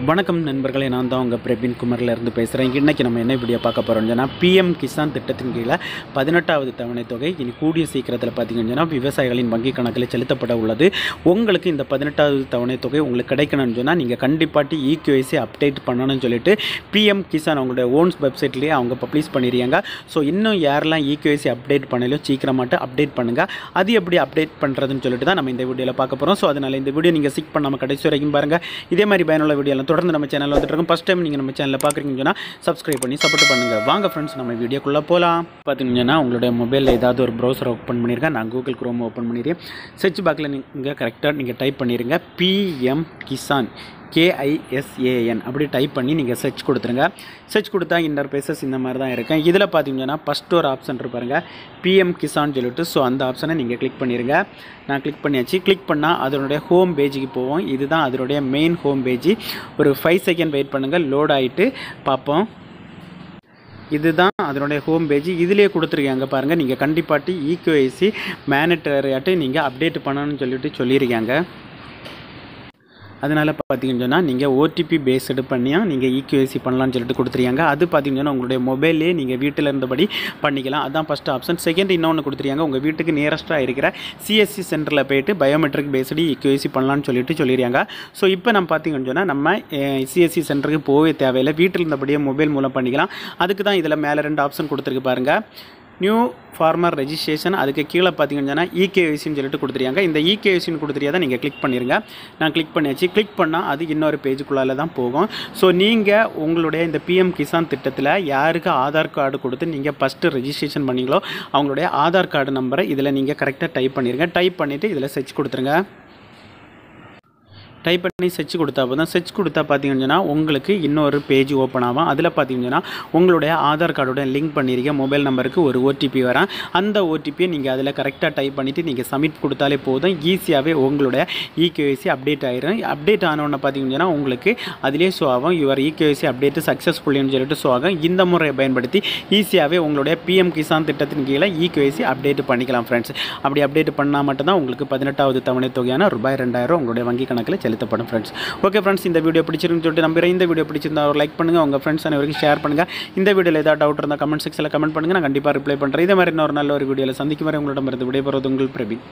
வணக்கம் நண்பர்களே, நான் தான் உங்கள் பிரவீன் குமாரிலிருந்து பேசுகிறேன். இன்றைக்கி நம்ம என்ன வீடியோ பார்க்க போகிறோம்னா, பிஎம் கிசான் திட்டத்தின் கீழே 18வது தவணை தொகை இனி கூடிய சீக்கிரத்தில் பார்த்திங்கன்னா விவசாயிகளின் வங்கி கணக்கில் செலுத்தப்பட உள்ளது. உங்களுக்கு இந்த 18வது தவணை தொகை உங்களுக்கு கிடைக்கணும்னு சொன்னால் நீங்கள் கண்டிப்பாக இகேஒய்சி அப்டேட் பண்ணணும்னு சொல்லிட்டு பிஎம் கிசான் அவங்களுடைய ஓன்ஸ் வெப்சைட்லேயே அவங்க பப்ளிஷ் பண்ணிடுறாங்க. ஸோ இன்னும் யாரெல்லாம் இகேஒய்சி அப்டேட் பண்ணலையோ சீக்கிரமாட்டு அப்டேட் பண்ணுங்கள். அது எப்படி அப்டேட் பண்ணுறதுன்னு சொல்லிட்டு தான் நம்ம இந்த வீடியோவில் பார்க்க போகிறோம். ஸோ அதனால் இந்த வீடியோ நீங்கள் ஸ்கிப் பண்ணாமல் கடைசி வரைக்கும் பாருங்கள். இதே மாதிரி பயனுள்ள வீடியோ தொடர்ந்து நம்ம சேனல் வந்துட்டு இருக்கும். ஃபர்ஸ்ட் டைம் நீங்கள் நம்ம சேனலில் பார்க்குறீங்கன்னா சப்ஸ்கிரைப் பண்ணி சப்போர்ட் பண்ணுங்கள். வாங்க ஃப்ரெண்ட்ஸ், நம்ம வீடியோக்குள்ளே போகலாம். பார்த்தீங்கன்னா உங்களுடைய மொபைலில் ஏதாவது ஒரு ப்ரௌசர் ஓப்பன் பண்ணியிருக்கேன். நான் கூகுள் குரோம் ஓப்பன் பண்ணிடுறேன். சர்ச் பாக்ஸில் நீங்கள் கரெக்டாக நீங்கள் டைப் பண்ணிடுங்க பிஎம் கிசான் KISAN அப்படி டைப் பண்ணி நீங்கள் சர்ச் கொடுத்துருங்க. சர்ச் கொடுத்தா இன்டர்பேசஸ் இந்த மாதிரி தான் இருக்கும். இதில் பார்த்தீங்கன்னா ஃபஸ்ட்டு ஒரு ஆப்ஷன் இருப்பாருங்க பிஎம் கிசான் சொல்லிட்டு. ஸோ அந்த ஆப்ஷனை நீங்கள் கிளிக் பண்ணிடுங்க. நான் கிளிக் பண்ணியாச்சு. கிளிக் பண்ணால் அதனுடைய ஹோம் பேஜுக்கு போவோம். இதுதான் அதனுடைய மெயின் ஹோம் பேஜ். ஒரு 5 செகண்ட் வெயிட் பண்ணுங்கள், லோட் ஆகிட்டு பார்ப்போம். இதுதான் அதனுடைய ஹோம் பேஜ். இதிலே கொடுத்துருக்காங்க பாருங்கள். நீங்கள் கண்டிப்பாக இகேஒய்சி மேனேட்டரியாட்டு நீங்கள் அப்டேட் பண்ணணும்னு சொல்லியிருக்காங்க. அதனால் பார்த்தீங்கன்னா நீங்கள் ஓடிபி பேஸ்டு பண்ணியாக நீங்கள் இகேஒய்சி பண்ணலான்னு சொல்லிட்டு கொடுத்துருக்காங்க. அது பார்த்தீங்கன்னா உங்களுடைய மொபைல்லே நீங்கள் வீட்டில் இருந்தபடி பண்ணிக்கலாம். அதுதான் ஃபஸ்ட் ஆப்ஷன். செகண்ட் இன்னொன்று கொடுத்துருக்காங்க, உங்கள் வீட்டுக்கு நியரஸ்ட்டாக இருக்கிற சிஎஸ்சி சென்டரில் போய்ட்டு பயோமெட்ரிக் பேஸ்டு இகேஒய்சி பண்ணலான்னு சொல்லியிருக்காங்க. ஸோ இப்போ நம்ம பார்த்தீங்கன்னு சொன்னால் நம்ம சிஎஸ்சி சென்டருக்கு போகவே தேவையில்லை, வீட்டில் இருந்தபடியே மொபைல் மூலம் பண்ணிக்கலாம். அதுக்கு தான் இதில் மேலே 2 ஆப்ஷன் கொடுத்துருக்கு பாருங்கள். நியூ ஃபார்மர் ரெஜிஸ்ட்ரேஷன், அதுக்கு கீழே பார்த்தீங்கன்னா இகேஒய்சின்னு சொல்லிட்டு கொடுத்துருக்காங்க. இந்த இகேஒய்சின்னு கொடுத்துருக்கா தான் நீங்கள் கிளிக் பண்ணிடுங்க. நான் கிளிக் பண்ணியாச்சு. கிளிக் பண்ணால் அது இன்னொரு பேஜுக்குள்ளால தான் போகும். ஸோ நீங்கள் உங்களுடைய இந்த பிஎம் கிசான் திட்டத்தில் யாருக்கு ஆதார் கார்டு கொடுத்து நீங்கள் ஃபஸ்ட்டு ரெஜிஸ்ட்ரேஷன் பண்ணிங்களோ அவங்களுடைய ஆதார் கார்டு நம்பரை இதில் நீங்கள் கரெக்டாக டைப் பண்ணிடுங்க. டைப் பண்ணிவிட்டு இதில் சர்ச் கொடுத்துருங்க. டைப் பண்ணி சர்ச் கொடுத்தா போதும். சர்ச் கொடுத்தா பார்த்தீங்கன்னா உங்களுக்கு இன்னொரு பேஜ் ஓப்பன் ஆகும். அதில் பார்த்தீங்கன்னா உங்களுடைய ஆதார் கார்டோட லிங்க் பண்ணியிருக்க மொபைல் நம்பருக்கு ஒரு ஓடிபி வரும். அந்த ஓடிபியை நீங்கள் அதில் கரெக்டாக டைப் பண்ணிவிட்டு நீங்கள் சப்மிட் கொடுத்தாலே போதும். ஈஸியாகவே உங்களுடைய இகேஒய்சி அப்டேட் ஆகிடும். அப்டேட் ஆனோன்னு பார்த்தீங்கன்னா உங்களுக்கு அதிலே ஷோ ஆகும் யுவர் இகேஒய்சி அப்டேட் சக்ஸஸ்ஃபுல்லின்னு சொல்லிட்டு ஷோ ஆகும். இந்த முறையை பயன்படுத்தி ஈஸியாகவே உங்களுடைய பிஎம் கிசான் திட்டத்தின் கீழே இகேஒய்சி அப்டேட் பண்ணிக்கலாம் ஃப்ரெண்ட்ஸ். அப்படி அப்டேட் பண்ணால் மட்டும்தான் உங்களுக்கு 18வது தவணை தொகையான ₹2000 உங்களுடைய வங்கி கணக்கில் செலுத்தப்படும் ஃப்ரெண்ட்ஸ். ஓகே ஃப்ரெண்ட்ஸ், இந்த வீடியோ பிடிச்சிருக்குன்னு சொல்லிட்டு நம்புறேன். இந்த வீடியோ பிடிச்சிருந்தா ஒரு லைக் பண்ணுங்கள், உங்கள் ஃப்ரெண்ட்ஸ் அனைவருக்கும் ஷேர் பண்ணுங்கள். இந்த வீடியோவில் ஏதாவது டவுட் இருந்தால் கமெண்ட் செக்ஷனில் கமெண்ட் பண்ணுங்கள். நான் கண்டிப்பாக ரிப்ளை பண்ணுறேன். இதே மாதிரி இன்னொரு நல்ல ஒரு வீடியோவில் சந்திக்கும் வரை உங்களிடமிருந்து விடைபெறுவது உங்கள் பிரவீன்.